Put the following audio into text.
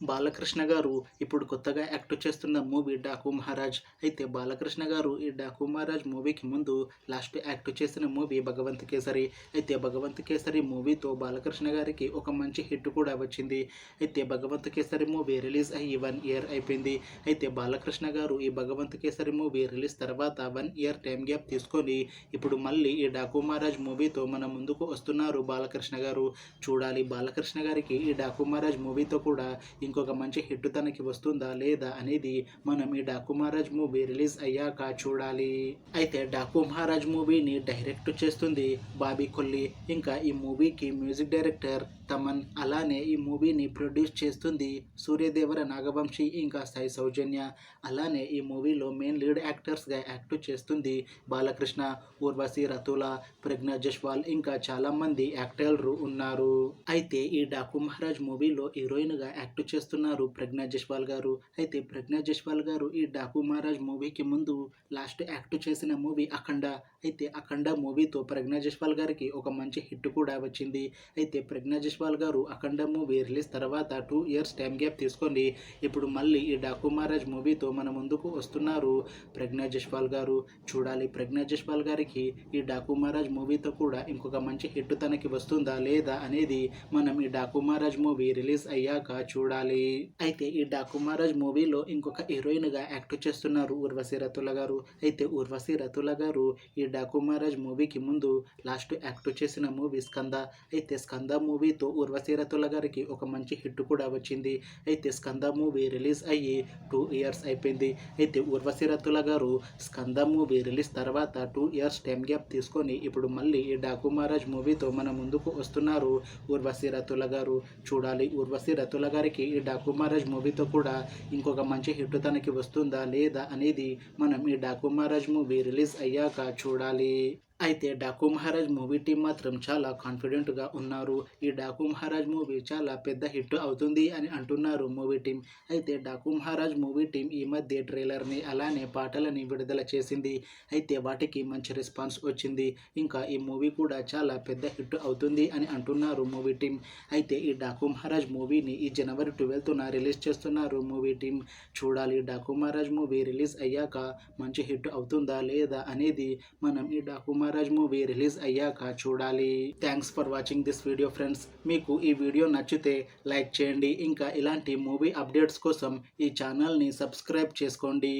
బాలకృష్ణ గారు ఇప్పుడు కొత్తగా యాక్ట్ చేస్తున్న మూవీ 'డాకు మహారాజ్'. అయితే బాలకృష్ణ గారు ఈ 'డాకు మహారాజ్' మూవీకి ముందు లాస్ట్ యాక్ట్ చేసిన మూవీ 'భగవంత్ కేసరి'. అయితే 'భగవంత్ కేసరి' మూవీతో బాలకృష్ణ గారికి ఒక మంచి హిట్ కూడా వచ్చింది. అయితే 'భగవంత్ కేసరి' మూవీ రిలీజ్ అయ్యి 1 ఇయర్ అయిపోయింది. అయితే బాలకృష్ణ గారు ఈ 'భగవంత్ కేసరి' మూవీ రిలీజ్ తర్వాత 1 ఇయర్ టైం గ్యాప్ తీసుకొని ఇప్పుడు మళ్ళీ ఈ 'డాకు మహారాజ్' మూవీతో మన ముందుకు వస్తున్నారు బాలకృష్ణ గారు. చూడాలి బాలకృష్ణ గారికి ఈ 'డాకు మహారాజ్' మూవీతో కూడా ఇంకొక మంచి హిట్ తనకి వస్తుందా లేదా అనేది మనం ఈ 'డాకు మహారాజ్' మూవీ రిలీజ్ అయ్యాక చూడాలి. అయితే 'డాకు మహారాజ్' మూవీని డైరెక్ట్ చేస్తుంది బాబీ కొల్లి. ఇంకా ఈ మూవీకి మ్యూజిక్ డైరెక్టర్ తమన్. అలానే ఈ మూవీని ప్రొడ్యూస్ చేస్తుంది సూర్యదేవర నాగవంశి ఇంకా సాయి సౌజన్య. అలానే ఈ మూవీలో మెయిన్ లీడ్ యాక్టర్స్గా యాక్ట్ చేస్తుంది బాలకృష్ణ, ఊర్వశి రతుల, ప్రజ్ఞా జైస్వాల్ ఇంకా చాలా మంది యాక్టర్లు ఉన్నారు. అయితే ఈ 'డాకు మహారాజ్' మూవీలో హీరోయిన్గా యాక్ట్ చేస్తున్నారు ప్రజ్ఞా జైస్వాల్ గారు. అయితే ప్రజ్ఞా జైస్వాల్ గారు ఈ 'డాకు మహారాజ్' మూవీకి ముందు లాస్ట్ యాక్ట్ చేసిన మూవీ 'అఖండ'. అయితే 'అఖండ' మూవీతో ప్రజ్ఞా జైస్వాల్ గారికి ఒక మంచి హిట్ కూడా వచ్చింది. అయితే ప్రజ్ఞా జైస్వాల్ గారు 'అఖండ' మూవీ రిలీజ్ తర్వాత 2 ఇయర్స్ టైం గ్యాప్ తీసుకొని ఇప్పుడు మళ్ళీ ఈ 'డాకు మహారాజ్' మూవీతో మన ముందుకు వస్తున్నారు ప్రజ్ఞా జైస్వాల్ గారు. చూడాలి ప్రజ్ఞా జైస్వాల్ గారికి ఈ 'డాకు మహారాజ్' మూవీతో కూడా ఇంకొక మంచి హిట్ తనకి వస్తుందా లేదా అనేది మనం ఈ 'డాకు మహారాజ్' మూవీ రిలీజ్ అయ్యాక చూడాలి. అయితే ఈ 'డాకు మహారాజ్' మూవీలో ఇంకొక హీరోయిన్గా యాక్ట్ చేస్తున్నారు ఊర్వశి రతుల గారు. అయితే ఊర్వశి రతుల గారు ఈ 'డాకు మహారాజ్' మూవీకి ముందు లాస్ట్ యాక్ట్ చేసిన మూవీ 'స్కంద'. అయితే 'స్కంద' మూవీతో ఊర్వశి రతుల గారికి ఒక మంచి హిట్ కూడా వచ్చింది. అయితే 'స్కంద' మూవీ రిలీజ్ అయ్యి 2 ఇయర్స్ అయిపోయింది. అయితే ఊర్వశి రతుల గారు 'స్కంద' మూవీ రిలీజ్ తర్వాత 2 ఇయర్స్ టైం గ్యాప్ తీసుకొని ఇప్పుడు మళ్ళీ ఈ 'డాకు మహారాజ్' మూవీతో మన ముందుకు వస్తున్నారు ఊర్వశి రతుల గారు. చూడాలి ఊర్వశి రతుల గారికి ఈ 'డాకు మహారాజ్' మూవీతో కూడా ఇంకొక మంచి హిట్ తనకి వస్తుందా లేదా అనేది మనం ఈ 'డాకు మహారాజ్' మూవీ రిలీజ్ అయ్యాక చూడాలి. అయితే 'డాకు మహారాజ్' మూవీ టీం మాత్రం చాలా కాన్ఫిడెంట్గా ఉన్నారు. ఈ 'డాకు మహారాజ్' మూవీ చాలా పెద్ద హిట్ అవుతుంది అని అంటున్నారు మూవీ టీం. అయితే 'డాకు మహారాజ్' మూవీ టీం ఈ మధ్య ట్రైలర్ని అలానే పాటలని విడుదల చేసింది. అయితే వాటికి మంచి రెస్పాన్స్ వచ్చింది. ఇంకా ఈ మూవీ కూడా చాలా పెద్ద హిట్ అవుతుంది అని అంటున్నారు మూవీ టీం. అయితే ఈ 'డాకు మహారాజ్' మూవీని ఈ జనవరి 12న రిలీజ్ చేస్తున్నారు మూవీ టీం. చూడాలి 'డాకు మహారాజ్' మూవీ రిలీజ్ అయ్యాక మంచి హిట్ అవుతుందా లేదా అనేది మనం ఈ 'డాకు మహారాజ్' మూవీ రిలీజ్ అయ్యాక చూడాలి. Thanks for watching this video friends. మీకు ఈ వీడియో నచ్చితే లైక్ చేయండి. ఇంకా ఇలాంటి మూవీ అప్డేట్స్ కోసం ఈ ఛానల్ని సబ్స్క్రైబ్ చేసుకోండి.